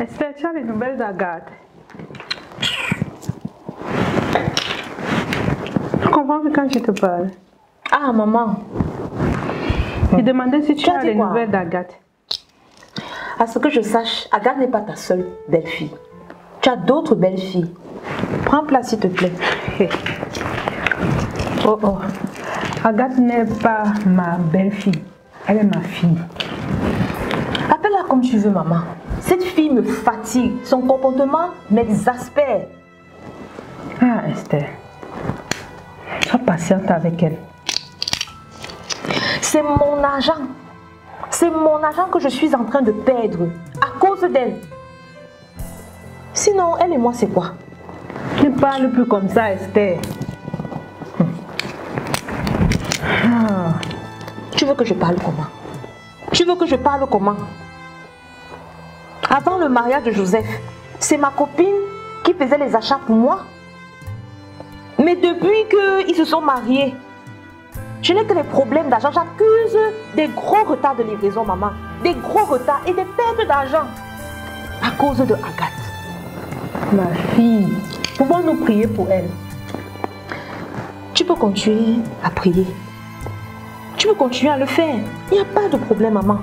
Esther, tu as les nouvelles d'Agathe? Tu comprends que quand je te parle? Ah, maman. Je demandais si tu as les nouvelles d'Agathe. À ce que je sache, Agathe n'est pas ta seule belle-fille. Tu as d'autres belles-filles. Prends place, s'il te plaît. Oh oh. Agathe n'est pas ma belle-fille. Elle est ma fille. Appelle-la comme tu veux, maman. Cette fille me fatigue. Son comportement m'exaspère. Ah, Esther. Sois patiente avec elle. C'est mon argent. C'est mon argent que je suis en train de perdre à cause d'elle. Sinon, elle et moi, c'est quoi? Ne parle plus comme ça, Esther. Ah. Tu veux que je parle comment? Tu veux que je parle comment? Avant le mariage de Joseph, c'est ma copine qui faisait les achats pour moi. Mais depuis qu'ils se sont mariés, je n'ai que des problèmes d'argent. J'accuse des gros retards de livraison, maman. Des gros retards et des pertes d'argent à cause de Agathe. Ma fille, pouvons-nous prier pour elle? Tu peux continuer à prier. Tu peux continuer à le faire. Il n'y a pas de problème, maman.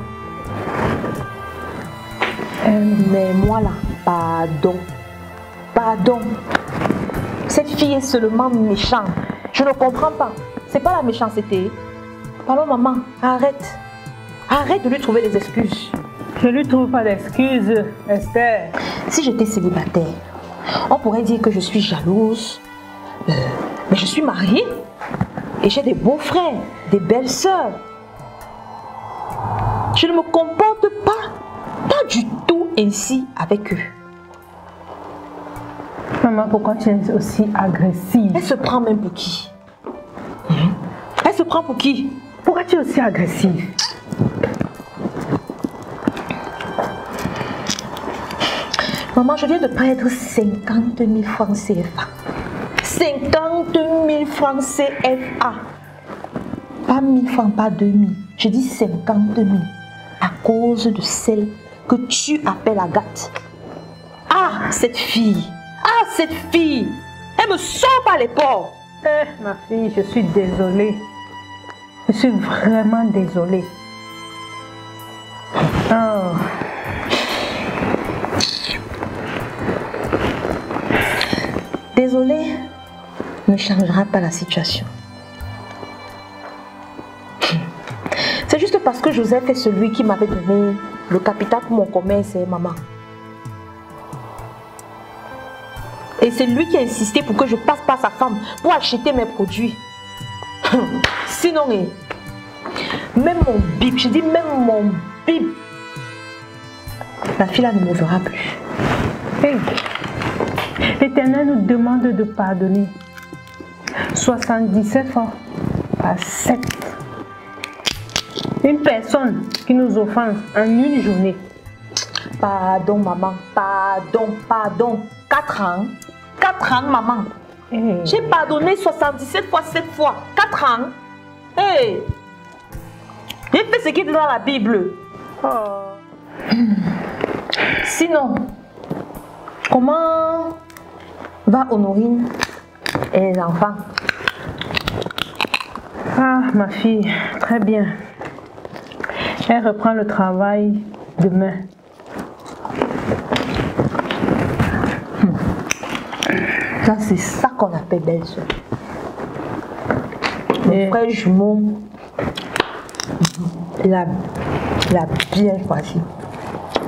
Mais moi là, pardon. Pardon. Cette fille est seulement méchante. Je ne comprends pas. C'est pas la méchanceté. Pardon, maman, arrête. Arrête de lui trouver des excuses. Je ne lui trouve pas d'excuses, Esther. Si j'étais célibataire, on pourrait dire que je suis jalouse. Mais je suis mariée. Et j'ai des beaux-frères, des belles-sœurs. Je ne me comporte pas du tout ainsi avec eux. Maman, pourquoi tu es aussi agressive? Elle se prend même pour qui? Elle se prend pour qui? Pourquoi tu es aussi agressive? Maman, je viens de perdre 50 000 francs CFA. 50 000 francs CFA. Pas 1000 francs, pas 2000. Je dis 50 000 à cause de celle que tu appelles Agathe. Ah, cette fille. Ah, cette fille. Elle me sort par les pores. Eh, ma fille, je suis désolée. Je suis vraiment désolée. Oh. Désolée ne changera pas la situation. C'est juste parce que Joseph est celui qui m'avait donné le capital pour mon commerce, maman. Et c'est lui qui a insisté pour que je passe par sa femme pour acheter mes produits. Sinon, même mon bip, je dis même mon bip, la fille là ne me verra plus. Hey. L'Éternel nous demande de pardonner 77 fois par 7. Une personne qui nous offense en une journée. Pardon, maman. Pardon. 4 ans. 4 ans, maman. Hey. J'ai pardonné 77 fois 7 fois. 4 ans. Hey. J'ai fait ce qui est dans la Bible. Oh. Sinon, comment va Honorine et les enfants? Ah, ma fille, très bien. Elle reprend le travail demain. Ça, c'est ça qu'on appelle belle-sœur. Mon frère jumeau, il a bien choisi.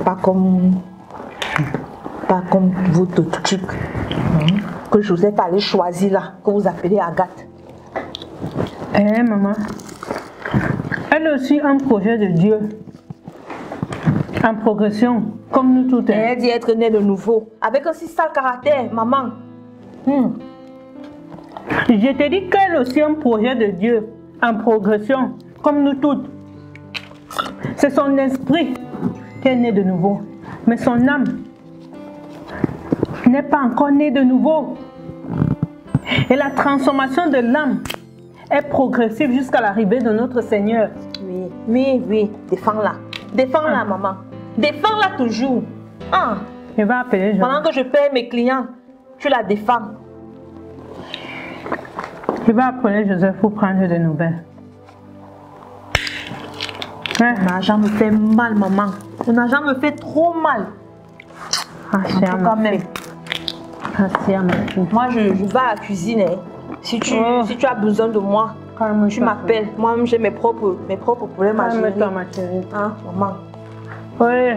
Pas comme votre truc que Joseph allait choisir là, que vous appelez Agathe. Eh, maman. Elle a aussi un projet de Dieu. En progression, comme nous toutes. Elle dit être née de nouveau, avec un si sale caractère, maman. Je te dis qu'elle a aussi un projet de Dieu en progression, comme nous toutes. C'est son esprit qui est né de nouveau, mais son âme n'est pas encore née de nouveau. Et la transformation de l'âme est progressive jusqu'à l'arrivée de notre Seigneur. Oui, défends-la. Défends-la, maman. Défends-la toujours. Ah, Je vais appeler Joseph. Pendant que je paye mes clients, tu la défends. Je vais appeler Joseph pour prendre des nouvelles. Hein? Mon argent me fait mal, maman. Mon argent me fait trop mal. Ah, c'est Quand même. Moi, je vais à la cuisine. Hein. Si tu as besoin de moi, tu m'appelles. Moi-même, j'ai mes propres problèmes à gérer. Calme-toi, ma chérie. Hein, maman? Oui.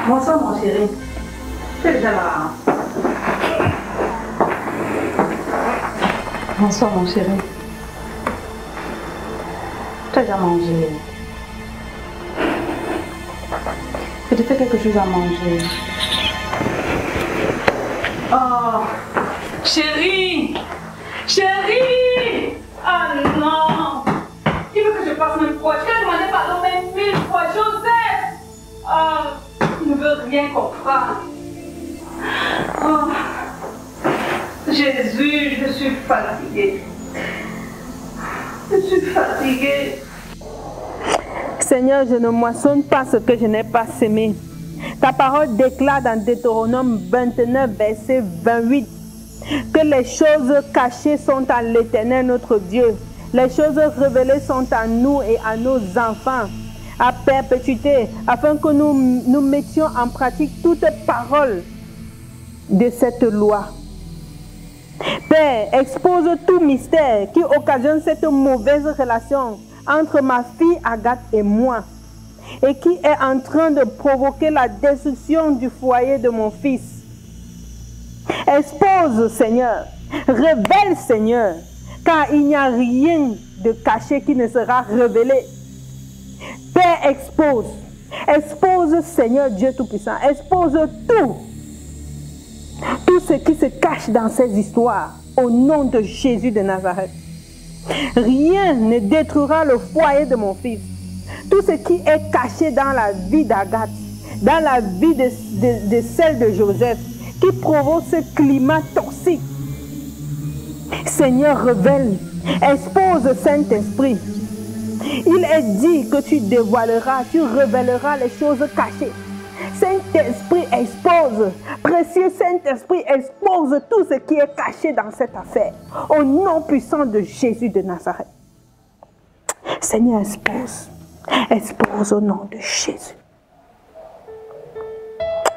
Bonsoir mon chéri. Tu es déjà là. Bonsoir mon chéri. Tu as déjà mangé. Je te fais quelque chose à manger. Oh, chérie. Chérie. Oh non. Tu veux que je passe même fois? Je t'ai demandé pardon même 1000 fois. Joseph. Oh. Je ne veux rien comprendre. Oh, Jésus, je suis fatiguée. Je suis fatiguée. Seigneur, je ne moissonne pas ce que je n'ai pas semé. Ta parole déclare dans Deutéronome 29, verset 28, que les choses cachées sont à l'Éternel notre Dieu. Les choses révélées sont à nous et à nos enfants, à perpétuité, afin que nous mettions en pratique toutes les paroles de cette loi. Père, expose tout mystère qui occasionne cette mauvaise relation entre ma fille Agathe et moi, et qui est en train de provoquer la destruction du foyer de mon fils. Expose, Seigneur, révèle, Seigneur, car il n'y a rien de caché qui ne sera révélé. Père, expose, Seigneur Dieu Tout-Puissant, expose tout ce qui se cache dans ces histoires, au nom de Jésus de Nazareth. Rien ne détruira le foyer de mon fils. Tout ce qui est caché dans la vie d'Agathe, dans la vie de celle de Joseph, qui provoque ce climat toxique. Seigneur, révèle, expose Saint-Esprit. Il est dit que tu dévoileras, tu révéleras les choses cachées. Saint-Esprit expose, précieux Saint-Esprit expose tout ce qui est caché dans cette affaire. Au nom puissant de Jésus de Nazareth. Seigneur, expose au nom de Jésus.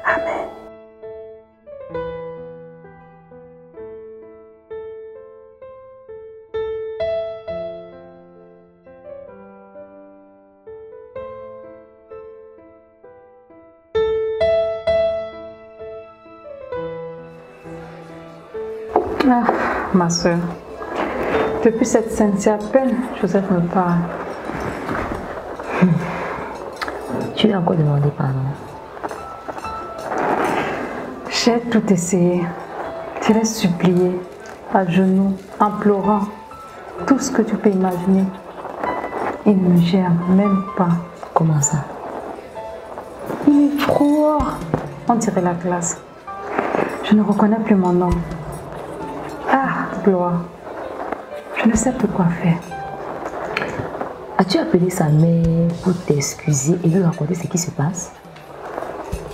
Amen. Ah, ma soeur, depuis cette scène, c'est à peine Joseph me parle. Tu lui as encore demandé pardon? J'ai tout essayé. Je l'ai supplié, à genoux, implorant, tout ce que tu peux imaginer. Il ne me gère même pas. Comment ça? Il est froid. On dirait la glace. Je ne reconnais plus mon nom. Ah, gloire. Je ne sais plus quoi faire. As-tu appelé sa mère pour t'excuser et lui raconter ce qui se passe?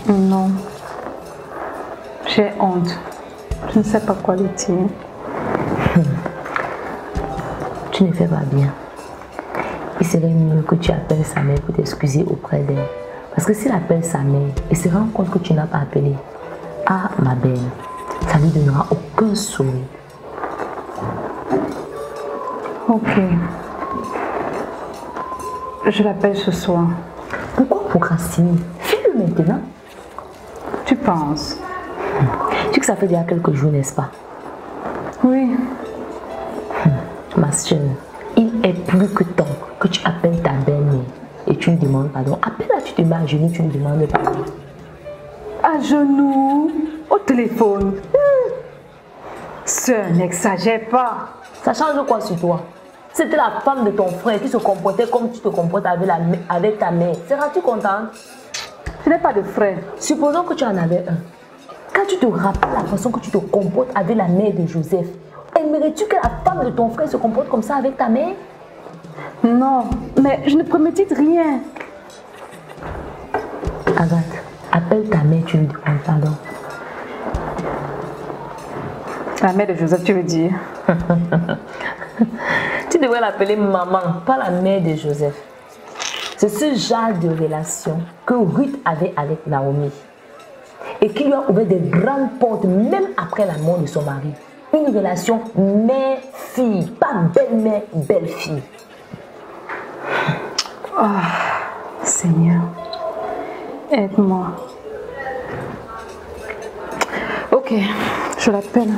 Non. J'ai honte. Je ne sais pas quoi lui dire. Tu ne fais pas bien. Il serait mieux que tu appelles sa mère pour t'excuser auprès d'elle. Parce que s'il appelle sa mère et se rend compte que tu n'as pas appelé, ah ma belle, ça ne lui donnera aucun sourire. Ok. Je l'appelle ce soir. Pourquoi procrastiner? Fais-le maintenant. Tu penses? Tu sais que ça fait déjà quelques jours, n'est-ce pas? Oui. Ma soeur, il est plus que temps que tu appelles ta belle-mère et tu lui demandes pardon. Appelle-la, tu te mets à genoux, tu lui demandes pardon. À genoux, au téléphone. Sœur, n'exagère pas. Ça change quoi sur toi? C'était la femme de ton frère qui se comportait comme tu te comportes avec ta mère. Seras-tu contente? Je n'ai pas de frère. Supposons que tu en avais un. Quand tu te rappelles la façon que tu te comportes avec la mère de Joseph, aimerais-tu que la femme de ton frère se comporte comme ça avec ta mère? Non, mais je ne prémédite rien. Agathe, appelle ta mère, tu lui demandes pardon. La mère de Joseph, tu veux dire? Tu devrais l'appeler maman, pas la mère de Joseph. C'est ce genre de relation que Ruth avait avec Naomi et qui lui a ouvert des grandes portes même après la mort de son mari. Une relation mère-fille, pas belle-mère, belle-fille. Oh, Seigneur, aide-moi. Ok, je l'appelle.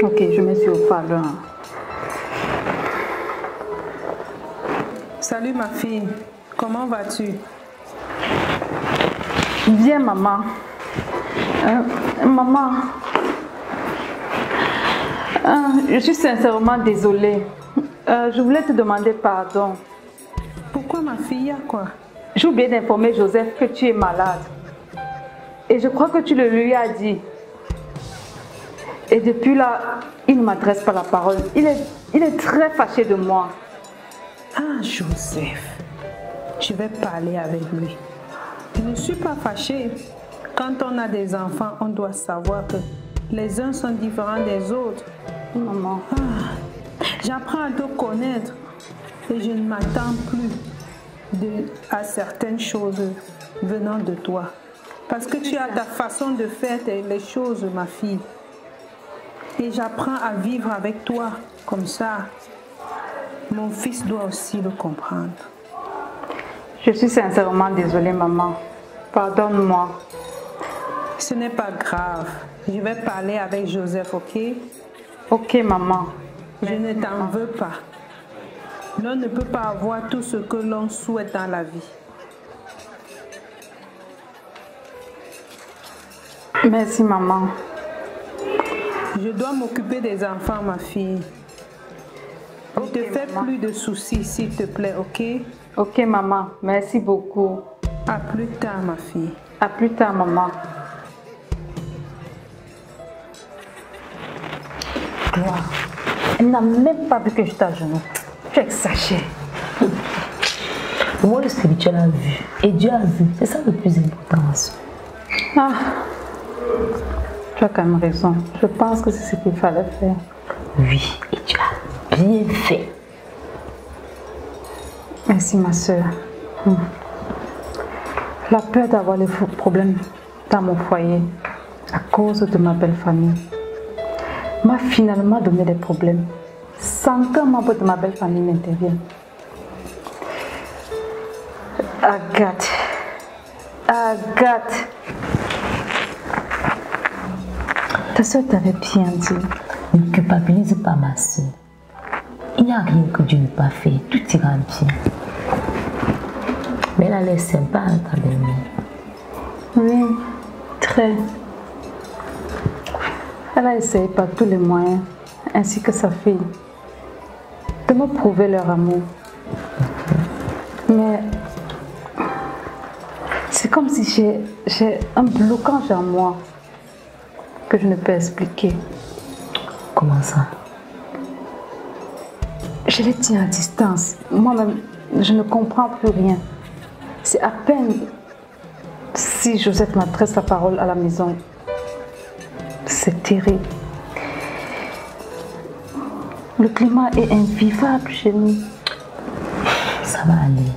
Ok, je mets sur le parleur. Salut ma fille, comment vas-tu? Bien, maman. Maman, je suis sincèrement désolée. Je voulais te demander pardon. Pourquoi ma fille, il y a quoi? J'ai oublié d'informer Joseph que tu es malade. Et je crois que tu le lui as dit. Et depuis là, il ne m'adresse pas la parole. Il est très fâché de moi. Ah, Joseph, je vais parler avec lui. Je ne suis pas fâchée. Quand on a des enfants, on doit savoir que les uns sont différents des autres. Maman. J'apprends à te connaître et je ne m'attends plus à certaines choses venant de toi. Parce que tu as ta façon de faire les choses, ma fille. Et j'apprends à vivre avec toi comme ça. Mon fils doit aussi le comprendre. Je suis sincèrement désolée, maman. Pardonne-moi. Ce n'est pas grave. Je vais parler avec Joseph, ok? Ok, maman. Je ne t'en veux pas. L'on ne peut pas avoir tout ce que l'on souhaite dans la vie. Merci, maman. Je dois m'occuper des enfants, ma fille. Ne te fais plus de soucis, s'il te plaît, ok? Ok, maman. Merci beaucoup. À plus tard, ma fille. À plus tard, maman. Gloire, elle n'a même pas vu que j'étais à genoux. Tu exagères. Moi, le spirituel a vu. Et Dieu a vu. C'est ça le plus important. Ah, tu as quand même raison. Je pense que c'est ce qu'il fallait faire. Oui, et tu as bien fait. Merci, ma soeur. La peur d'avoir les problèmes dans mon foyer à cause de ma belle famille m'a finalement donné des problèmes sans qu'un membre de ma belle famille n'intervienne. Agathe. Agathe. Ta soeur t'avait bien dit. Ne culpabilise pas ma soeur. Il n'y a rien que Dieu n'ait pas fait. Tout ira bien. Mais elle a l'air sympa, ta belle-mère. Oui, très. Elle a essayé par tous les moyens, ainsi que sa fille, de me prouver leur amour. Mais c'est comme si j'ai un blocage en moi que je ne peux expliquer. Comment ça? Je les tiens à distance. Moi-même, je ne comprends plus rien. C'est à peine si Joseph m'adresse la parole à la maison. C'est terrible. Le climat est invivable chez nous. Ça va aller.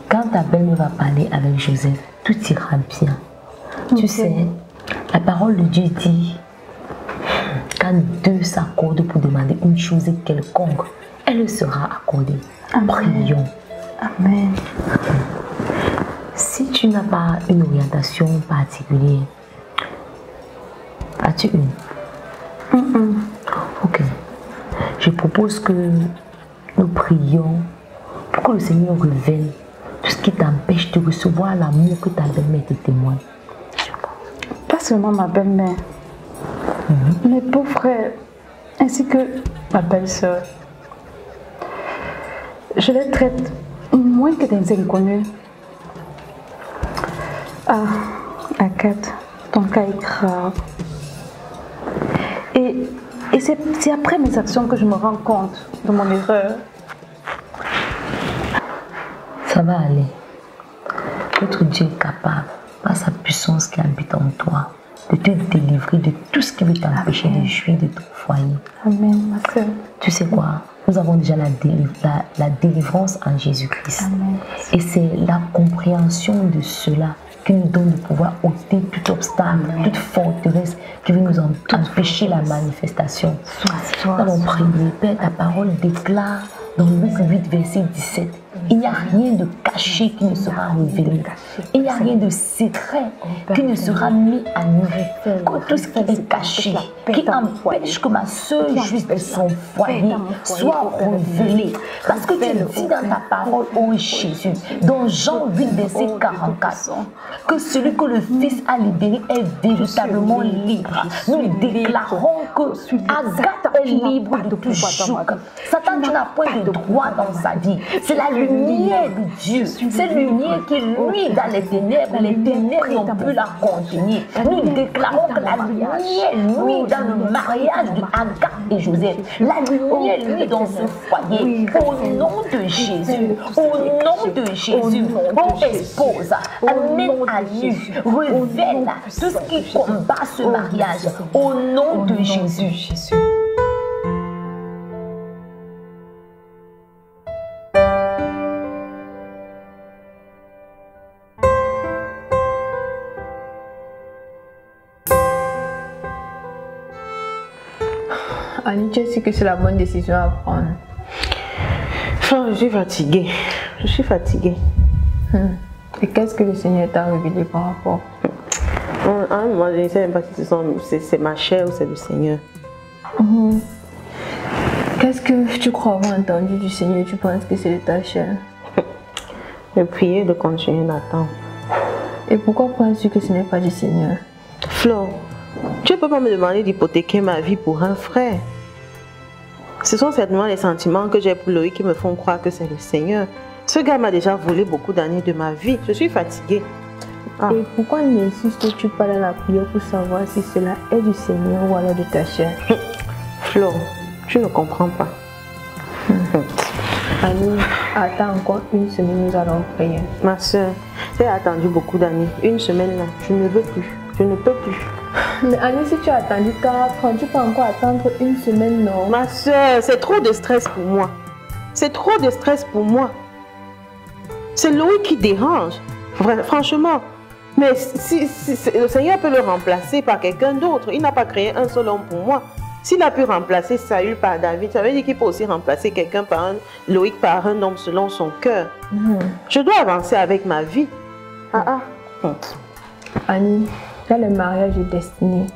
Quand ta belle-mère va parler avec Joseph, tout ira bien. Tu sais, la parole de Dieu dit, quand deux s'accordent pour demander une chose quelconque, elle sera accordée. Amen. Prions. Amen. Si tu n'as pas une orientation particulière, as-tu une? Ok. Je propose que nous prions pour que le Seigneur révèle tout ce qui t'empêche de recevoir l'amour que ta belle-mère te témoigne. Pas seulement ma belle-mère, mes beaux-frères, ainsi que ma belle-sœur. Je les traite moins que des inconnus. Ah, Agathe, ton cas est grave. Et c'est après mes actions que je me rends compte de mon erreur. Ça va aller. Notre Dieu est capable, par sa puissance qui habite en toi, de te délivrer de tout ce qui veut t'empêcher de jouir de ton foyer. Amen, ma soeur. Tu sais quoi? Nous avons déjà la délivrance en Jésus-Christ. Et c'est la compréhension de cela qui nous donne de pouvoir ôter tout obstacle, toute forteresse qui veut nous empêcher la manifestation. Nous allons prier. Père, ta parole déclare dans Luc 8, verset 17, il n'y a rien de caché qui ne sera révélé. Il n'y a rien de secret qui ne sera mis à nu. Que tout ce qui est caché, qui empêche que ma soeur jouisse de son foyer, soit révélé. Parce que tu dis dans ta parole, ô Jésus, dans Jean 8, verset 44, que celui que le Fils a libéré est véritablement libre. Nous déclarons que Agathe est libre de tout joug. Satan, tu n'as point de droit dans sa vie. C'est la lumière de Dieu. C'est la lumière qui luit dans les ténèbres. Les ténèbres n'ont pu la contenir. Nous déclarons que la lumière luit dans le mariage de Agathe et Joseph. La lumière luit dans ce foyer. Au nom de Jésus. Au nom de Jésus. On expose, amène à nu, révèle tout ce qui combat ce mariage. Au nom de Jésus. Annie, tu sais que c'est la bonne décision à prendre. Enfin, je suis fatiguée. Je suis fatiguée. Et qu'est-ce que le Seigneur t'a révélé par rapport? À un moment, je ne sais même pas si c'est ma chair ou c'est le Seigneur. Qu'est-ce que tu crois avoir entendu du Seigneur? Tu penses que c'est de ta chair? De prier, de continuer d'attendre. Et pourquoi penses-tu que ce n'est pas du Seigneur? Flo, tu ne peux pas me demander d'hypothéquer ma vie pour un frère. Ce sont certainement les sentiments que j'ai pour Loïc qui me font croire que c'est le Seigneur. Ce gars m'a déjà volé beaucoup d'années de ma vie. Je suis fatiguée. Et pourquoi n'insistes-tu pas dans la prière pour savoir si cela est du Seigneur ou alors de ta chair? Flo, je ne comprends pas. Annie, attends encore une semaine, nous allons prier. Ma soeur, j'ai attendu beaucoup d'années. Une semaine là, je ne veux plus. Je ne peux plus. Mais Annie, si tu as attendu 4 ans, tu peux encore attendre une semaine, non? Ma soeur, c'est trop de stress pour moi. C'est trop de stress pour moi. C'est Loïc qui dérange. Franchement. Mais si le Seigneur peut le remplacer par quelqu'un d'autre. Il n'a pas créé un seul homme pour moi. S'il a pu remplacer Saül par David, ça veut dire qu'il peut aussi remplacer quelqu'un par Loïc par un homme selon son cœur. Je dois avancer avec ma vie. Annie, dans le mariage est destiné,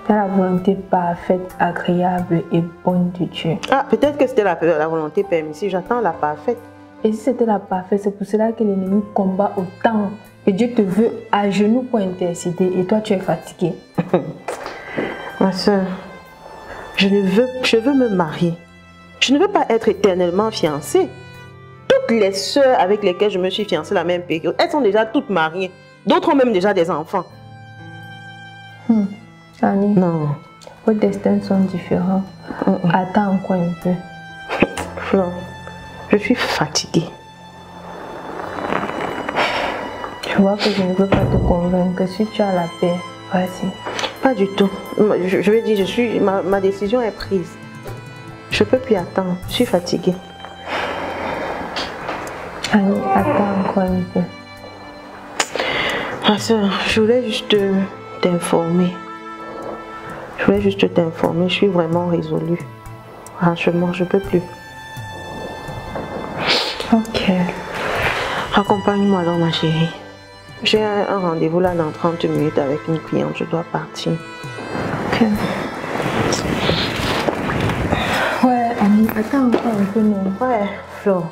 dans la volonté parfaite, agréable et bonne de Dieu. Peut-être que c'était la volonté permissive. J'attends la parfaite. Et si c'était la parfaite, c'est pour cela que l'ennemi combat autant. Et Dieu te veut à genoux pour intercéder et toi tu es fatiguée. Ma soeur, je veux me marier. Je ne veux pas être éternellement fiancée. Toutes les soeurs avec lesquelles je me suis fiancée la même période, elles sont déjà toutes mariées. D'autres ont même déjà des enfants. Annie, non. Vos destins sont différents. Attends encore un peu. Flo, je suis fatiguée. Je vois que je ne veux pas te convaincre. Si tu as la paix, vas-y. Pas du tout. Je veux dire, ma décision est prise. Je ne peux plus attendre. Je suis fatiguée. Annie, attends encore un peu. Ma soeur, je voulais juste t'informer. Je suis vraiment résolue. Franchement, je ne peux plus. Ok. Accompagne-moi alors, ma chérie. J'ai un rendez-vous là dans 30 minutes avec une cliente. Je dois partir. Ok. Ouais, Annie, attends encore un peu, non? Ouais, Flo.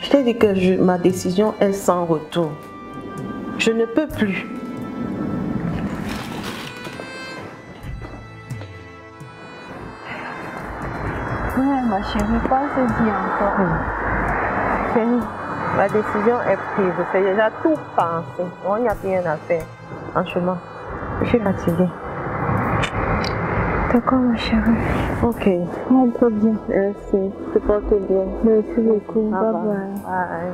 Je t'ai dit que ma décision est sans retour. Je ne peux plus. Ouais, ma chérie, pense-y encore. Chérie, ma décision est prise. C'est déjà tout pensé. Il n'y a rien à faire. Franchement, je suis fatiguée. D'accord, ma chérie. Ok. On peut bien. Merci. Tu te portes bien. Merci beaucoup. Bye Bye bye. bye.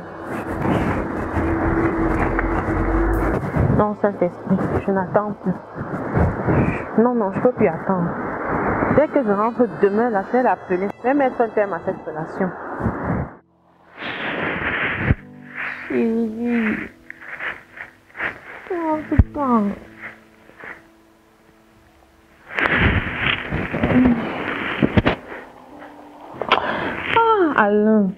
Non, Saint-Esprit, je n'attends plus. Non, je ne peux plus attendre. Dès que je rentre demain, la fête appelée, je vais mettre un terme à cette relation. Chérie. Oh, putain. Alain,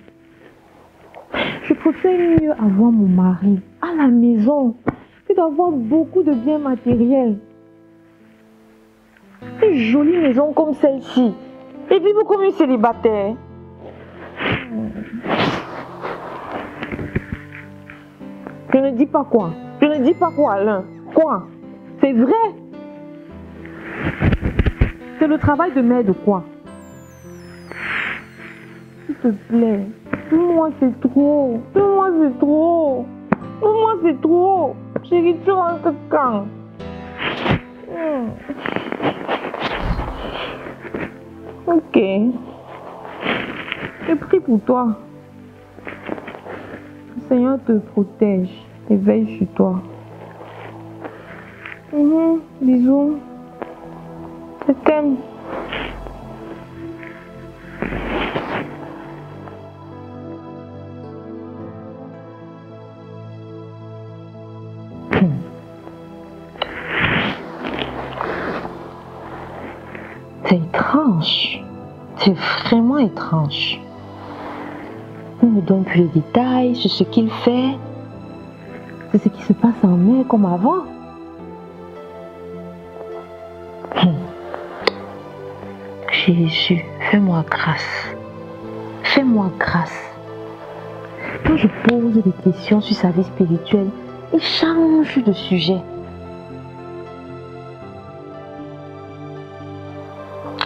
je préfère mieux avoir mon mari à la maison que d'avoir beaucoup de biens matériels. Une jolie maison comme celle-ci et vivre comme une célibataire. Je ne dis pas quoi. Je ne dis pas quoi, Alain. Quoi? C'est vrai. C'est le travail de mère de quoi? S'il te plaît, pour moi c'est trop. Pour moi c'est trop. Pour moi c'est trop. Chérie, tu rentres quand? Ok. Je prie pour toi. Le Seigneur te protège et veille sur toi. Bisous. Je t'aime. C'est étrange. C'est vraiment étrange. On ne donne plus les détails sur ce qu'il fait. C'est ce qui se passe en mer comme avant. Jésus, fais-moi grâce. Fais-moi grâce. Quand je pose des questions sur sa vie spirituelle, il change de sujet.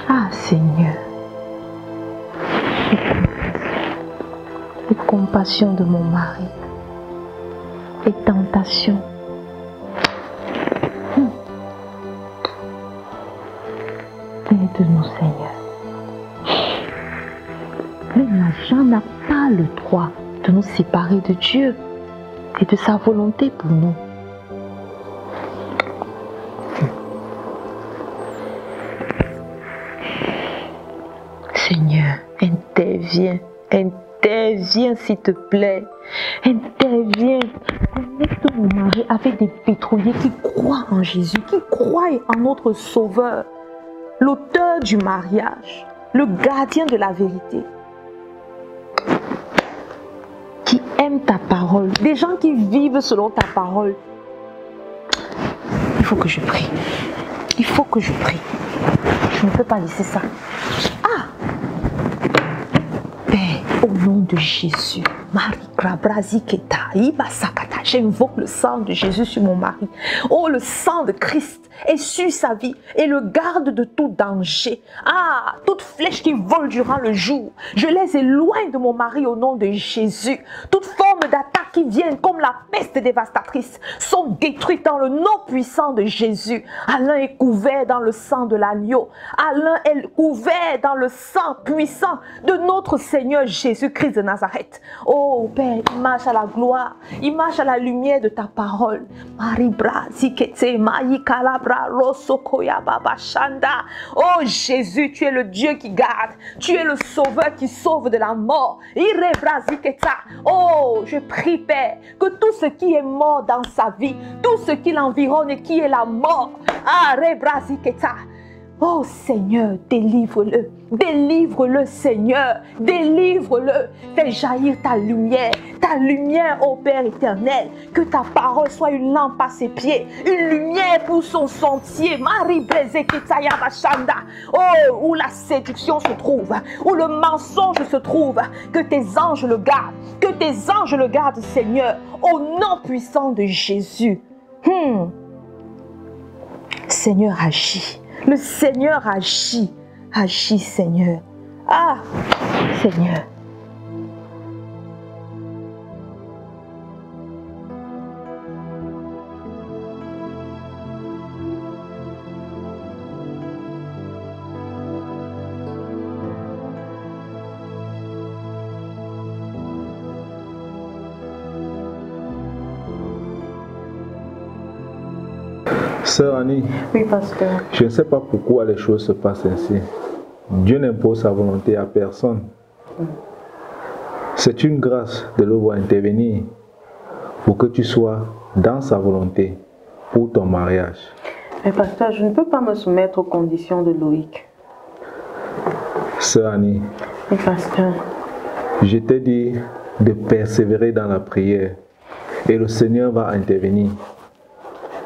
Ah Seigneur, aie compassion de mon mari, et tentation. Aide-nous Seigneur. Même l'argent n'a pas le droit de nous séparer de Dieu et de sa volonté pour nous. Seigneur, interviens, interviens s'il te plaît, interviens, connecte mon mari avec des pétroliers qui croient en Jésus, qui croient en notre Sauveur, l'auteur du mariage, le gardien de la vérité, qui aiment ta parole, des gens qui vivent selon ta parole. Il faut que je prie, il faut que je prie, je ne peux pas laisser ça. Au nom de Jésus, j'invoque le sang de Jésus sur mon mari. Oh, le sang de Christ est sur sa vie et le garde de tout danger. Ah, toute flèche qui vole durant le jour, je les éloigne de mon mari au nom de Jésus. Toute forme d'attaque qui viennent comme la peste dévastatrice sont détruites dans le nom puissant de Jésus. Alain est couvert dans le sang de l'agneau. Alain est couvert dans le sang puissant de notre Seigneur Jésus-Christ de Nazareth. Oh Père, il marche à la gloire, il marche à la la lumière de ta parole. Maribra, Zikete, Maïkalabra, Rosokoya, Baba Shanda. Oh Jésus, tu es le Dieu qui garde. Tu es le sauveur qui sauve de la mort. Irebra, Ziketa. Oh, je prie, Père, que tout ce qui est mort dans sa vie, tout ce qui l'environne et qui est la mort, Rebra, Ziketa. Oh Seigneur, délivre-le. Délivre-le Seigneur. Délivre-le. Fais jaillir ta lumière, ô Père éternel. Que ta parole soit une lampe à ses pieds, une lumière pour son sentier. Oh, où la séduction se trouve, où le mensonge se trouve. Que tes anges le gardent. Que tes anges le gardent Seigneur. Au nom puissant de Jésus. Seigneur, agis. Le Seigneur agit. Agis, Seigneur. Ah, Seigneur. Sœur Annie, Oui, pasteur. je ne sais pas pourquoi les choses se passent ainsi. Dieu n'impose sa volonté à personne. C'est une grâce de le voir intervenir pour que tu sois dans sa volonté pour ton mariage. Mais pasteur, je ne peux pas me soumettre aux conditions de Loïc. Sœur Annie, Oui, pasteur. je t'ai dit de persévérer dans la prière et le Seigneur va intervenir.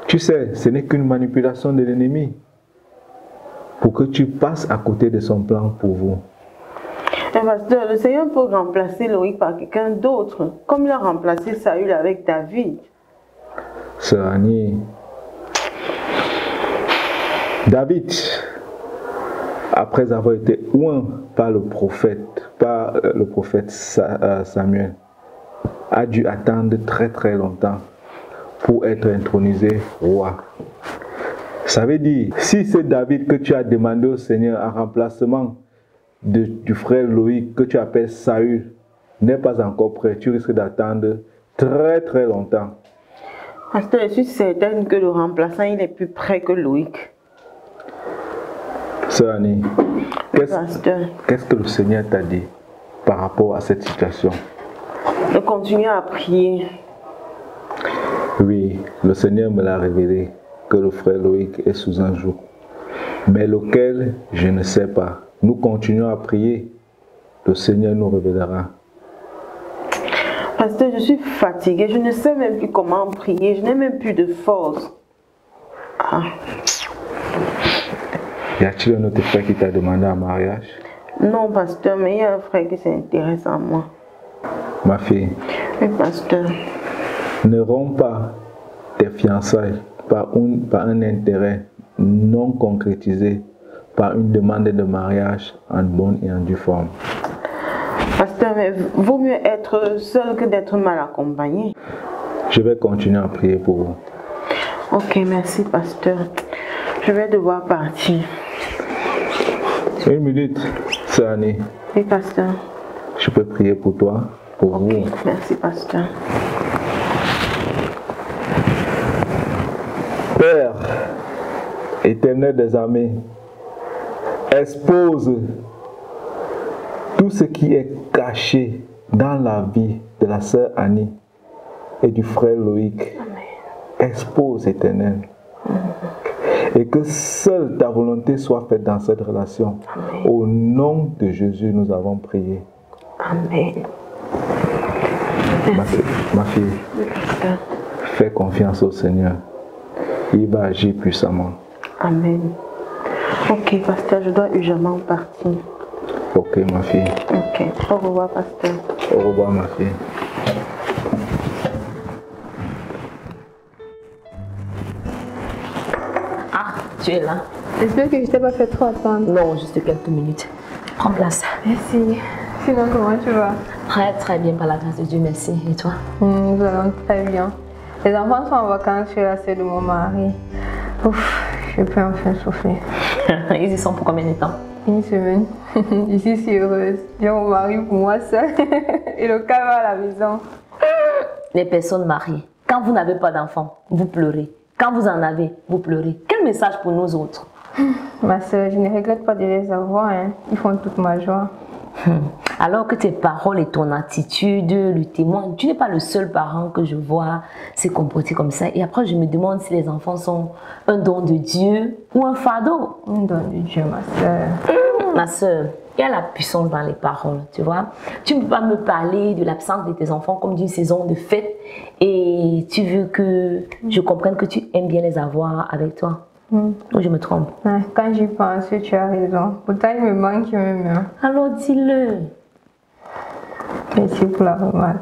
Tu sais, ce n'est qu'une manipulation de l'ennemi pour que tu passes à côté de son plan pour vous. Mais pasteur, le Seigneur peut remplacer Loïc par quelqu'un d'autre, comme il a remplacé Saül avec David. Sœur Annie, David, après avoir été oint par le prophète Samuel, a dû attendre très très longtemps pour être intronisé roi. Ça veut dire, si c'est David que tu as demandé au Seigneur en remplacement du frère Loïc que tu appelles Saül, n'est pas encore prêt, tu risques d'attendre très très longtemps. Pasteur, je suis certaine que le remplaçant il est plus près que Loïc. Sœur Annie, Pasteur, qu'est-ce que le Seigneur t'a dit par rapport à cette situation? de continuer à prier. Oui, le Seigneur me l'a révélé que le frère Loïc est sous un joug. Mais lequel, je ne sais pas. Nous continuons à prier. Le Seigneur nous révélera. Pasteur, je suis fatiguée. Je ne sais même plus comment prier. Je n'ai même plus de force. Ah. Y a-t-il un autre frère qui t'a demandé un mariage? Non, pasteur, mais il y a un frère qui s'intéresse à moi. Ma fille, Oui, pasteur. ne romps pas tes fiançailles par un intérêt non concrétisé, par une demande de mariage en bonne et en due forme. Pasteur, mais vaut mieux être seul que d'être mal accompagné. Je vais continuer à prier pour vous. Ok, merci, pasteur. Je vais devoir partir. Une minute, Sœur Annie. Oui, pasteur. Je peux prier pour toi, pour vous. Merci, pasteur. Père, éternel des armées, expose tout ce qui est caché dans la vie de la sœur Annie et du frère Loïc. Expose, éternel. Et que seule ta volonté soit faite dans cette relation. Amen. Au nom de Jésus, nous avons prié. Amen. Ma fille, fais confiance au Seigneur. Il va agir puissamment. Amen. Ok, pasteur, je dois urgemment partir. Ok, ma fille. Ok, au revoir, pasteur. Au revoir, ma fille. Ah, tu es là. J'espère que je t'ai pas fait trop attendre. Non, juste quelques minutes. Prends place. Merci. Sinon, comment tu vas? Très très bien, par la grâce de Dieu, merci. Et toi? Nous allons très bien. Les enfants sont en vacances, je suis la seule de mon mari. Ouf, je peux enfin souffler. Ils y sont pour combien de temps? Une semaine. Ici, je suis heureuse. J'ai mon mari pour moi seul. Et le calme à la maison. Les personnes mariées, Quand vous n'avez pas d'enfants, vous pleurez. Quand vous en avez, vous pleurez. Quel message pour nous autres? Ma soeur, je ne regrette pas de les avoir. Hein. Ils font toute ma joie. Alors que tes paroles et ton attitude le témoignent, tu n'es pas le seul parent que je vois se comporter comme ça. Et après, je me demande si les enfants sont un don de Dieu ou un fardeau. Un don de Dieu, ma soeur. Ma soeur, il y a la puissance dans les paroles, tu vois. Tu ne peux pas me parler de l'absence de tes enfants comme d'une saison de fête et tu veux que je comprenne que tu aimes bien les avoir avec toi. Ou je me trompe? Quand j'y pense, tu as raison. Pourtant, il me manque même. Alors dis-le. Merci pour la remarque.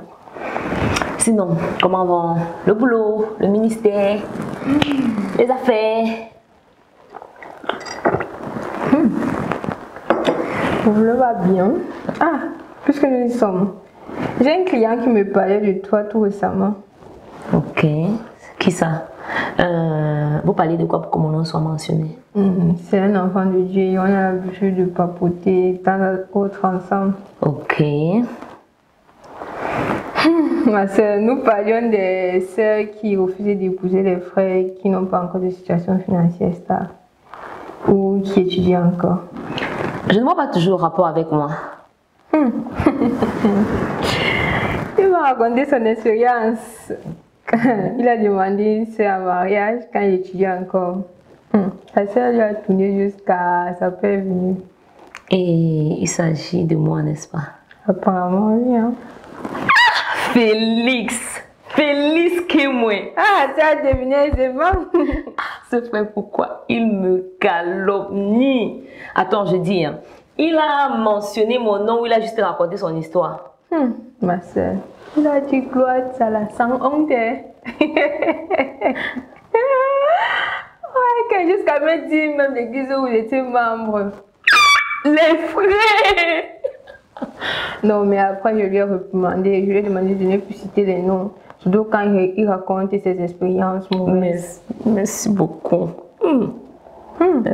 Sinon, comment va le boulot, le ministère, les affaires? Le boulot va bien. Ah, puisque nous y sommes. J'ai un client qui me parlait de toi tout récemment. Ok. Qui ça? Vous parlez de quoi pour que mon nom soit mentionné? C'est un enfant de Dieu. On a l'habitude de papoter dans autre ensemble. Ok. Ma soeur, nous parlions des sœurs qui refusaient d'épouser les frères qui n'ont pas encore de situation financière stable ou qui étudient encore. Je ne vois pas toujours rapport avec moi. Il m'a raconté son expérience. Il a demandé une sœur en mariage quand il étudiait encore. Sa sœur lui a tourné jusqu'à sa paix venue. Et il s'agit de moi, n'est-ce pas? Apparemment, oui. Hein. Félix! Félix Kimwe! Ah, tu as deviné aisément. C'est vrai pourquoi il me calomnie. Attends, je dis, hein. Il a mentionné mon nom ou il a juste raconté son histoire? Ma soeur, il a dit gloire, ça la sans honte. Ouais, jusqu'à me dire même l'église où j'étais membre. Les frères! Non, mais après, je lui ai reprimandé, je lui ai demandé de ne plus citer les noms. Surtout quand il raconte ses expériences mauvaises. Merci beaucoup.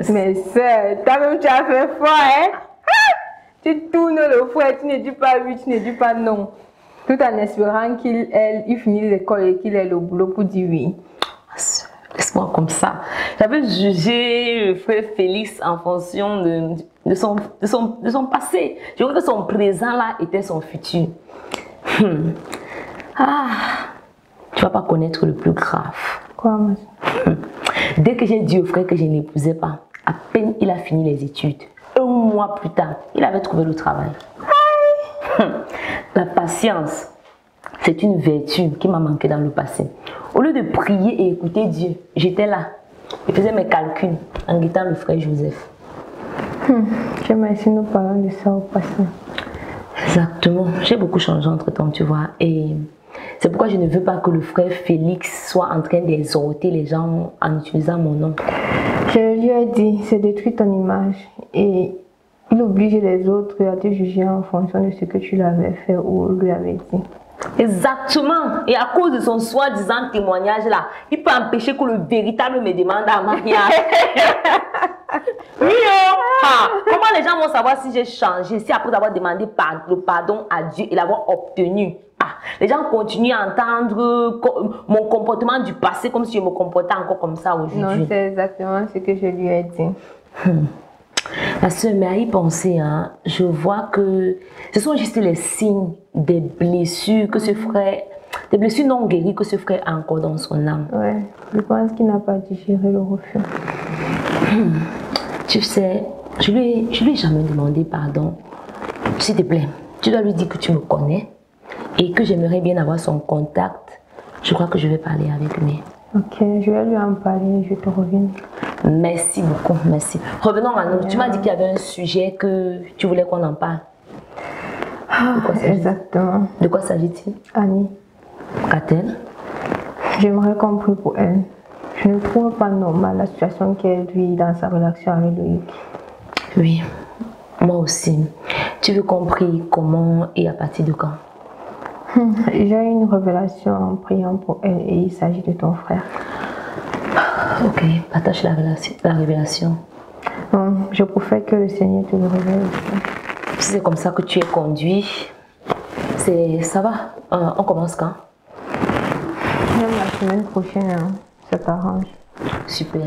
Mais sœur, toi-même tu as fait fort, hein? Tu tournes le fouet, tu ne dis pas oui, tu ne dis pas non. Tout en espérant qu'il finisse l'école et qu'il ait le boulot pour dire oui. Laisse-moi comme ça. J'avais jugé le frère Félix en fonction de son passé. Je crois que son présent là était son futur. Ah, tu vas pas connaître le plus grave. Quoi, ma soeur? Dès que j'ai dit au frère que je ne l'épousais pas, à peine il a fini les études, un mois plus tard, il avait trouvé le travail. La patience, c'est une vertu qui m'a manqué dans le passé. Au lieu de prier et écouter Dieu, j'étais là. Je faisais mes calculs en guettant le frère Joseph. Dieu merci, nous parlons de ça au passé. Exactement. J'ai beaucoup changé entre temps, tu vois. Et c'est pourquoi je ne veux pas que le frère Félix soit en train d'exhorter les gens en utilisant mon nom. Je lui ai dit, c'est détruire ton image. Et il oblige les autres à te juger en fonction de ce que tu lui avais fait ou lui avais dit. Exactement. Et à cause de son soi-disant témoignage là, il peut empêcher que le véritable me demande un mariage. Oui, comment les gens vont savoir si j'ai changé, si après avoir demandé le pardon à Dieu et l'avoir obtenu? Les gens continuent à entendre mon comportement du passé comme si je me comportais encore comme ça aujourd'hui. Non, c'est exactement ce que je lui ai dit. Ma soeur, mais à y penser, hein, je vois que ce sont juste les signes des blessures que ce frère, des blessures non guéries que ce frère a encore dans son âme. Ouais, je pense qu'il n'a pas digéré le refus. Tu sais, je lui ai jamais demandé pardon. S'il te plaît, tu dois lui dire que tu me connais et que j'aimerais bien avoir son contact. Je crois que je vais parler avec lui. Ok, je vais lui en parler, je te reviens. Merci beaucoup, merci. Revenons à nous. Tu m'as dit qu'il y avait un sujet que tu voulais qu'on en parle. Exactement. De quoi s'agit-il? Annie. Qu'a-t-elle? J'aimerais qu'on prie pour elle. Je ne trouve pas normal la situation qu'elle vit dans sa relation avec Loïc. Oui, moi aussi. Tu veux qu'on prie comment et à partir de quand? J'ai eu une révélation en priant pour elle et il s'agit de ton frère. Ok, partage la révélation. Je préfère que le Seigneur te le révèle. Si c'est comme ça que tu es conduit, ça va. On commence quand? Même la semaine prochaine, hein, ça t'arrange. Super.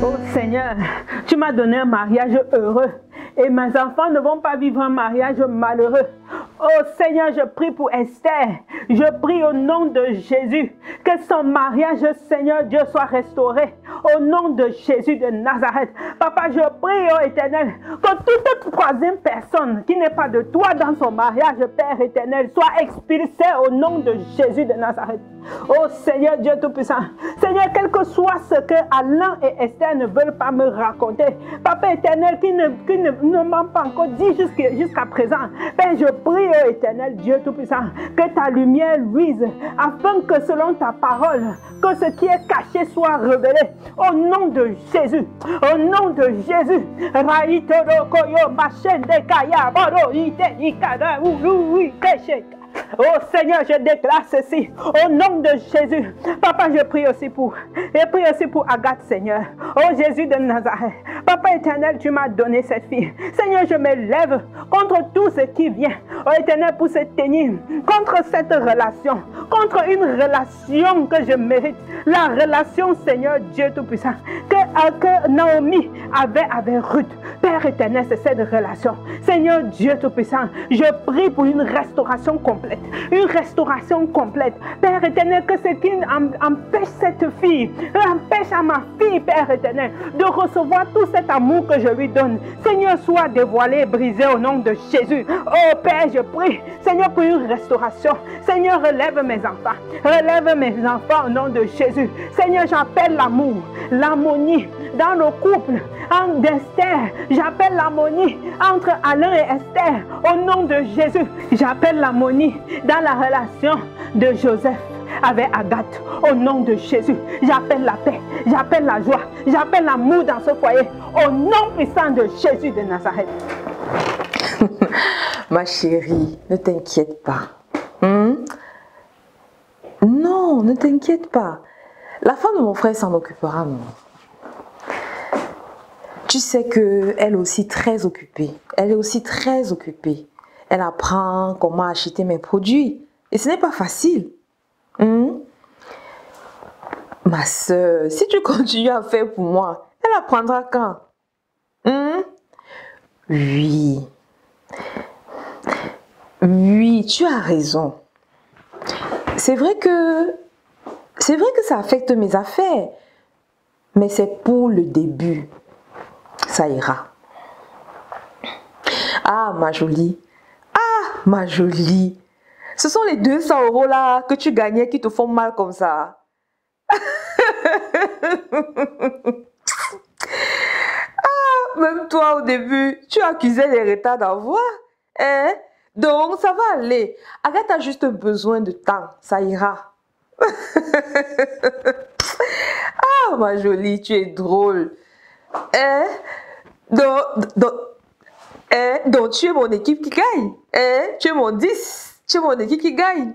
Oh Seigneur, tu m'as donné un mariage heureux et mes enfants ne vont pas vivre un mariage malheureux. Oh Seigneur, je prie pour Esther. Je prie au nom de Jésus que son mariage, Seigneur Dieu, soit restauré. Au nom de Jésus de Nazareth. Papa, je prie, oh Éternel, que toute troisième personne qui n'est pas de toi dans son mariage, Père éternel, soit expulsée au nom de Jésus de Nazareth. Oh Seigneur Dieu Tout-Puissant. Seigneur, quel que soit ce que Alain et Esther ne veulent pas me raconter, Papa éternel, qui ne m'ont pas encore dit jusqu'à présent, Père, je prie, oh Éternel Dieu Tout-Puissant, que ta lumière luise, afin que selon ta parole, que ce qui est caché soit révélé. Au nom de Jésus, au nom de Jésus. Oh Seigneur, je déclare ceci au nom de Jésus. Papa, je prie aussi pour Agathe, Seigneur. Oh Jésus de Nazareth. Papa éternel, tu m'as donné cette fille. Seigneur, je me lève contre tout ce qui vient. Oh éternel, pour se tenir contre cette relation, contre une relation que je mérite. La relation, Seigneur Dieu Tout-Puissant, que Naomi avait avec Ruth. Père éternel, c'est cette relation. Seigneur Dieu Tout-Puissant, je prie pour une restauration complète. Une restauration complète. Père éternel, que ce qui empêche cette fille, empêche à ma fille, Père éternel, de recevoir tout cet amour que je lui donne. Seigneur, soit dévoilé et brisé au nom de Jésus. Oh Père, je prie, Seigneur, pour une restauration. Seigneur, relève mes enfants. Relève mes enfants au nom de Jésus. Seigneur, j'appelle l'amour, l'harmonie dans le couple d'Esther. J'appelle l'harmonie entre Alain et Esther au nom de Jésus. J'appelle l'harmonie dans la relation de Joseph avec Agathe au nom de Jésus. J'appelle la paix, j'appelle la joie, j'appelle l'amour dans ce foyer au nom puissant de Jésus de Nazareth. Ma chérie, ne t'inquiète pas. Non, ne t'inquiète pas. La femme de mon frère s'en occupera, non. Tu sais qu'elle est aussi très occupée. Elle est aussi très occupée. Elle apprend comment acheter mes produits. Et ce n'est pas facile. Ma soeur, si tu continues à faire pour moi, elle apprendra quand? Oui. Oui, tu as raison. C'est vrai que ça affecte mes affaires. Mais c'est pour le début. Ça ira. Ah, ma jolie. Ah, ma jolie. Ce sont les 200 € là que tu gagnais qui te font mal comme ça. Ah, même toi au début, tu accusais les retards d'envoi. Hein? Donc, ça va aller. Agathe a juste besoin de temps. Ça ira. Ah, ma jolie, tu es drôle. Hein? Donc, tu es mon équipe qui gagne. Hein? Tu es mon 10. Tu es mon équipe qui gagne.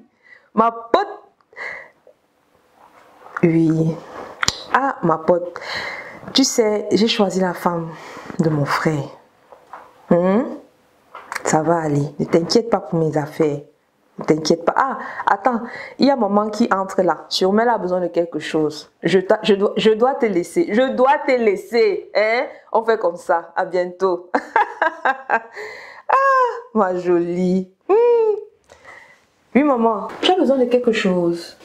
Ma pote. Oui. Ah, ma pote. Tu sais, j'ai choisi la femme de mon frère. Ça va aller. Ne t'inquiète pas pour mes affaires. Ne t'inquiète pas. Ah, attends. Il y a maman qui entre là. Sûrement elle a besoin de quelque chose. Je dois te laisser. Je dois te laisser. Hein? On fait comme ça. À bientôt. Ah, ma jolie. Oui, maman. Tu as besoin de quelque chose.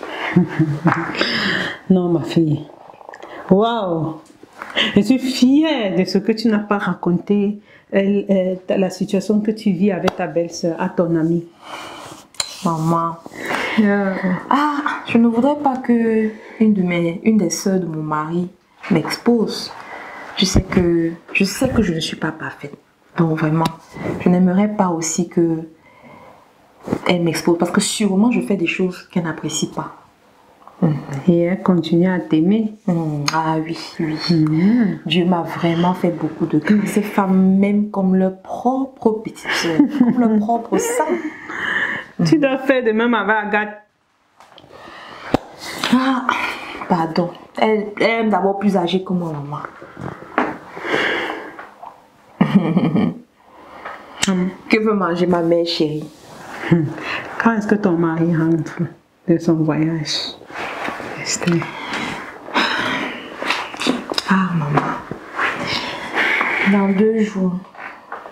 Non, ma fille. Waouh! Je suis fière de ce que tu n'as pas raconté, la situation que tu vis avec ta belle-sœur, à ton amie. Maman. Ah, je ne voudrais pas que une des sœurs de mon mari m'expose. Je sais que je ne suis pas parfaite. Donc vraiment, je n'aimerais pas aussi que elle m'expose parce que sûrement je fais des choses qu'elle n'apprécie pas. Et elle continue à t'aimer. Ah oui, oui. Dieu m'a vraiment fait beaucoup de grâce. Ces femmes m'aiment comme leur propre petite soeur, comme leur propre sang. Tu dois faire de même avec Agathe. Ah, pardon. Elle est d'abord plus âgée que moi, maman. Que veut manger ma mère chérie? Quand est-ce que ton mari rentre de son voyage? Esther. Ah, maman. Dans 2 jours.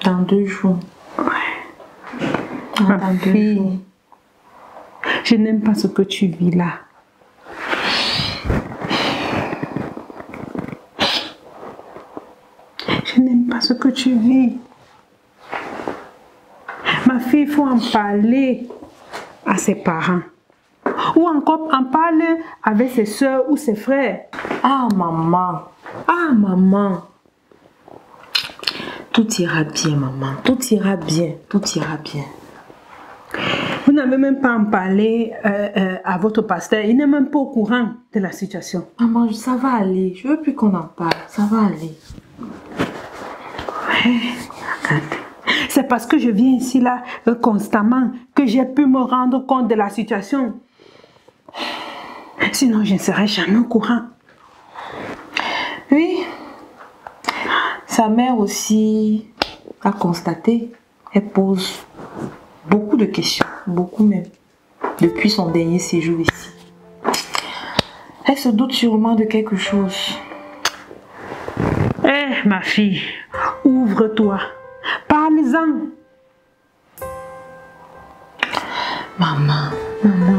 Dans 2 jours. Ouais. Dans Ma 2 fille, jours. je n'aime pas ce que tu vis là. Je n'aime pas ce que tu vis. Ma fille, il faut en parler à ses parents. Ou encore en parler avec ses soeurs ou ses frères. Ah, maman. Ah, maman. Tout ira bien, maman. Tout ira bien. Tout ira bien. Vous n'avez même pas en parlé à votre pasteur. Il n'est même pas au courant de la situation. Maman, ça va aller. Je veux plus qu'on en parle. Ça va aller. C'est parce que je viens ici là constamment que j'ai pu me rendre compte de la situation. Sinon, je ne serais jamais au courant. Oui. Sa mère aussi a constaté. Elle pose beaucoup de questions. Beaucoup même. Depuis son dernier séjour ici. Elle se doute sûrement de quelque chose. Eh, ma fille, ouvre-toi. Parle-en. Maman, maman.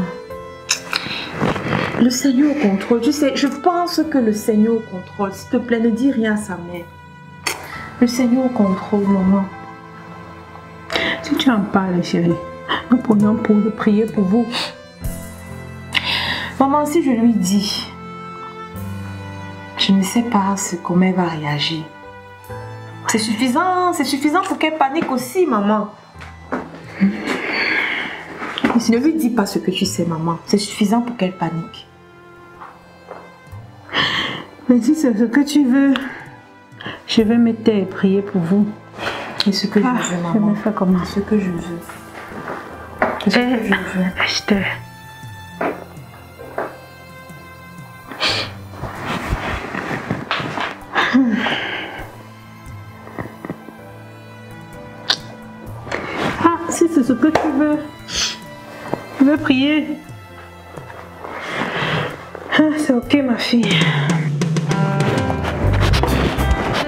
Le Seigneur au contrôle. Tu sais, je pense que le Seigneur au contrôle. S'il te plaît, ne dis rien à sa mère. Le Seigneur au contrôle, maman. Si tu en parles, chérie, nous pourrions prier pour vous. Maman, si je lui dis, je ne sais pas comment elle va réagir. C'est suffisant pour qu'elle panique aussi, maman. Ne lui dis pas ce que tu sais, maman. C'est suffisant pour qu'elle panique. Mais si c'est ce que tu veux, je vais me taire et prier pour vous. C'est ce que je veux, maman. Je vais faire comment? C'est ce que je veux. C'est ce que je veux. Esther. Si c'est ce que tu veux, je veux prier. C'est ok, ma fille.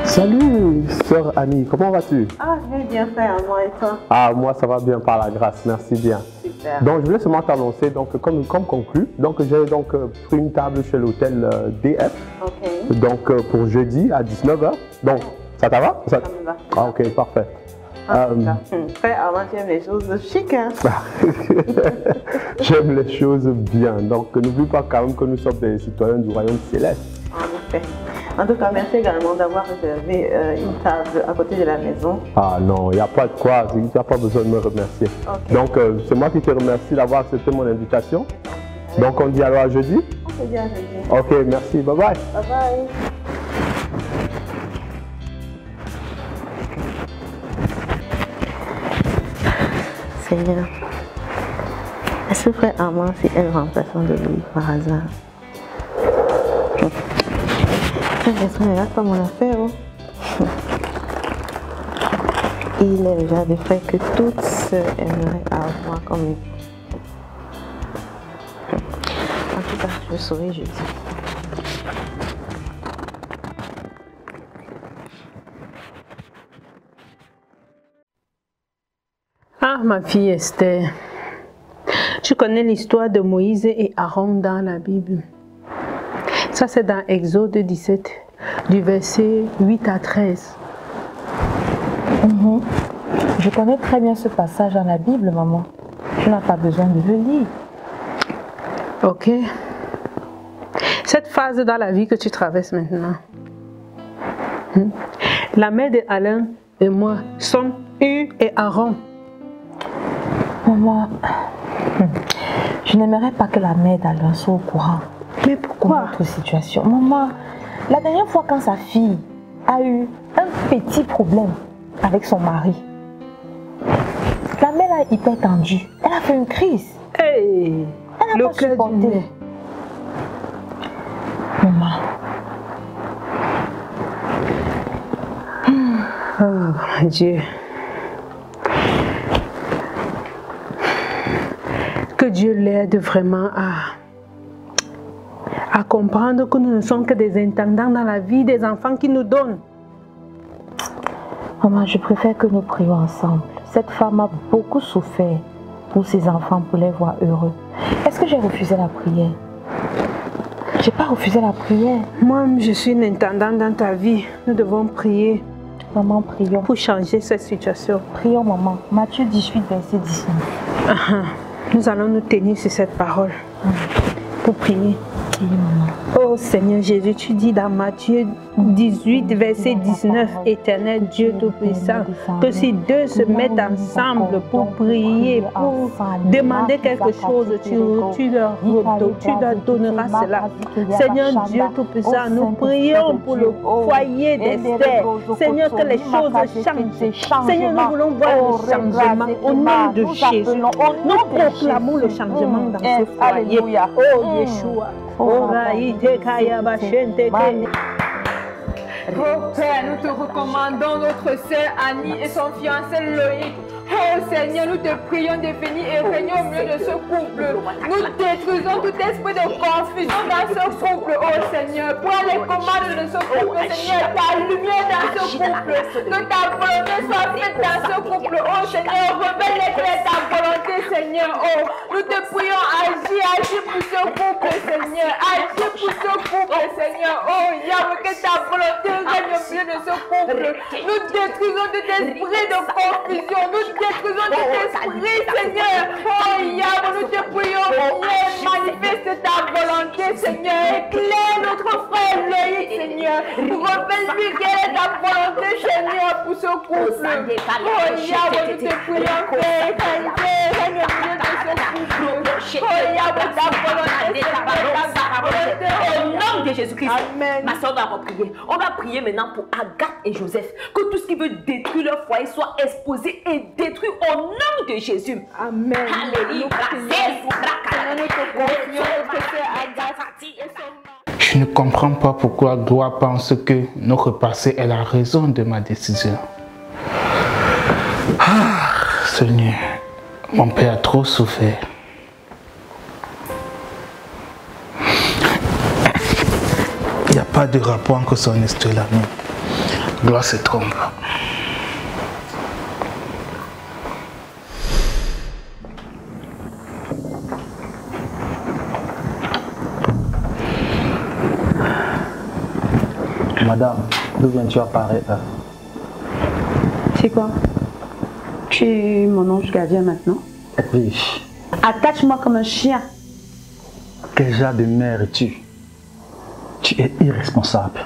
Salut, sœur Annie, comment vas-tu? Ah, je vais bien faire, moi et toi? Ah, moi ça va bien par la grâce, merci bien. Super. Donc je voulais seulement t'annoncer, donc comme conclu, donc j'ai donc pris une table chez l'hôtel DF. Ok. Donc pour jeudi à 19h. Donc ça te va? Ça me va. Ah, ok, parfait. Frère, avant tu aimes les choses chic, hein? J'aime les choses bien. Donc n'oublie pas quand même que nous sommes des citoyens du royaume céleste. En effet. En tout cas, merci également d'avoir réservé une table à côté de la maison. Ah non, il n'y a pas de quoi, il n'y a pas besoin de me remercier. Okay. Donc c'est moi qui te remercie d'avoir accepté mon invitation. Donc on dit alors à jeudi? On se dit à jeudi. Ok, merci, bye bye. Bye bye. Seigneur, est-ce que frère Armand, c'est un remplaçant de Louis par hasard? Ça ne regarde pas mon affaire. Oh. Il est le genre de frère que toutes sœurs aimeraient avoir comme lui. En tout cas, je saurai jeudi. Ah, ma fille Esther, tu connais l'histoire de Moïse et Aaron dans la Bible. Ça, c'est dans Exode 17, du verset 8 à 13. Je connais très bien ce passage dans la Bible, maman. Tu n'as pas besoin de le lire. Ok. Cette phase dans la vie que tu traverses maintenant. La mère de Alain et moi sommes Hur et Aaron. Maman, je n'aimerais pas que la mère d'Alain soit au courant. Mais pourquoi? Notre situation. Maman, la dernière fois quand sa fille a eu un petit problème avec son mari, la mère a hyper tendue. Elle a fait une crise. Hey, Elle n'a pas supporté. Maman. Oh mon Dieu. Que Dieu l'aide vraiment à comprendre que nous ne sommes que des intendants dans la vie des enfants qu'il nous donne. Maman, je préfère que nous prions ensemble. Cette femme a beaucoup souffert pour ses enfants, pour les voir heureux. Est-ce que j'ai refusé la prière? J'ai pas refusé la prière. Moi, je suis une intendante dans ta vie. Nous devons prier. Maman, prions. Pour changer cette situation. Prions, maman. Matthieu 18, verset 19. Nous allons nous tenir sur cette parole. Pour prier. Oh Seigneur Jésus, tu dis dans Matthieu 18, verset 19, Éternel Dieu Tout-Puissant, que si deux se mettent ensemble pour prier, pour demander quelque chose, tu leur donneras cela. Seigneur Dieu Tout-Puissant, nous prions pour le foyer d'Esther. Seigneur, que les choses changent. Seigneur, nous voulons voir le changement au nom de Jésus. Nous proclamons le changement dans ce foyer. Oh Yeshua. Oh Père, nous te recommandons notre sœur Annie et son fiancé Loïc. Oh Seigneur, nous te prions de venir et régner au milieu de ce couple. Nous détruisons tout esprit de confusion dans ce couple, oh Seigneur. Prends les commandes de ce couple, Seigneur, ta lumière dans ce couple. Que ta volonté soit faite dans ce couple, oh Seigneur. Révèle ta volonté, Seigneur. Oh, nous te prions, agis pour ce couple, Seigneur. Agis pour ce couple, Seigneur. Oh Yahweh, que ta volonté règne au milieu de ce couple. Nous détruisons tout esprit de confusion. Nous détruisons tout esprit, Seigneur. Oh Yahweh, nous te prions, manifeste ta volonté, Seigneur. Éclaire notre frère Loïc, Seigneur. Révèle-lui quelle est ta volonté, Seigneur, pour ce couple. Oh Yahweh, nous te prions, Père, règne au milieu de ce couple. Oh Yahweh, ta volonté, au nom de Jésus-Christ. Amen. Ma soeur va reprier. On va prier maintenant pour Agathe et Joseph. Que tout ce qui veut détruire leur foyer soit exposé et détruit au nom de Jésus. Amen. Alléluia. Je ne comprends pas pourquoi Gloire pense que notre passé est la raison de ma décision. Ah, Seigneur, mon père a trop souffert. Il n'y a pas de rapport entre son histoire et la mienne. Gloire se trompe. Madame, d'où viens-tu apparaître? C'est quoi? Tu es mon ange gardien maintenant? Riche. Attache-moi comme un chien. Quel genre de mère es-tu? Tu es irresponsable.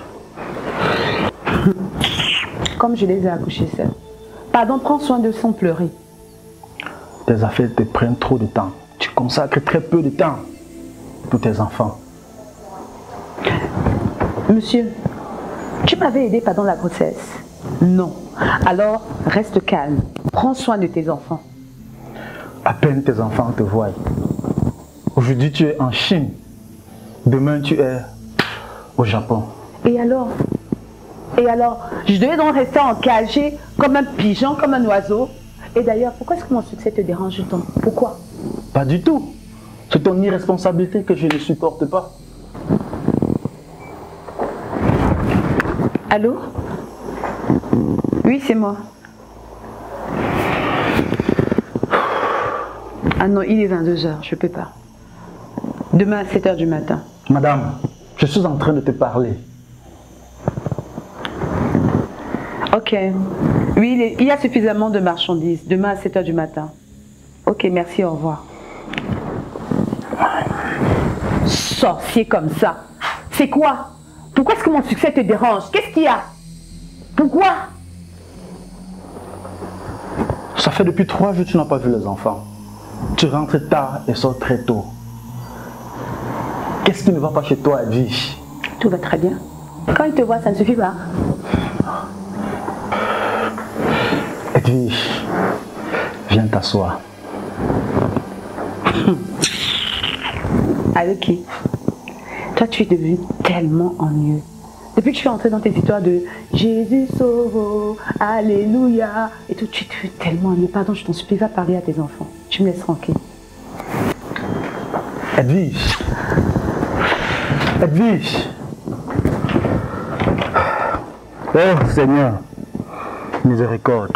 Comme je les ai accouchés seuls. Pardon, prends soin de sans pleurer. Tes affaires te prennent trop de temps. Tu consacres très peu de temps pour tes enfants. Monsieur, tu m'avais aidé pendant la grossesse? Non. Alors, reste calme. Prends soin de tes enfants. À peine tes enfants te voient. Aujourd'hui, tu es en Chine. Demain, tu es au Japon. Et alors? Je devais donc rester encagé comme un pigeon, comme un oiseau. Et d'ailleurs, pourquoi est-ce que mon succès te dérange tant? Pourquoi? Pas du tout. C'est ton irresponsabilité que je ne supporte pas. Allô? Oui, c'est moi. Ah non, il est 22 h, je peux pas. Demain à 7 h du matin. Madame, je suis en train de te parler. Ok. Oui, il y a suffisamment de marchandises. Demain à 7 h du matin. Ok, merci, au revoir. Sorcier comme ça. C'est quoi? Pourquoi est-ce que mon succès te dérange? Qu'est-ce qu'il y a? Pourquoi? Ça fait depuis 3 jours que tu n'as pas vu les enfants. Tu rentres tard et sors très tôt. Qu'est-ce qui ne va pas chez toi, Edwige? Tout va très bien. Quand il te voit, ça ne suffit pas. Edwige, viens t'asseoir. Avec qui? Toi, tu es devenu tellement ennuyeux. Depuis que je suis entrée dans tes histoires de Jésus sauve, Alléluia, et tout, tu es tellement ennuyeux. Pardon, je t'en supplie, va parler à tes enfants. Tu me laisses tranquille. Edwige. Edwige. Oh Seigneur, miséricorde.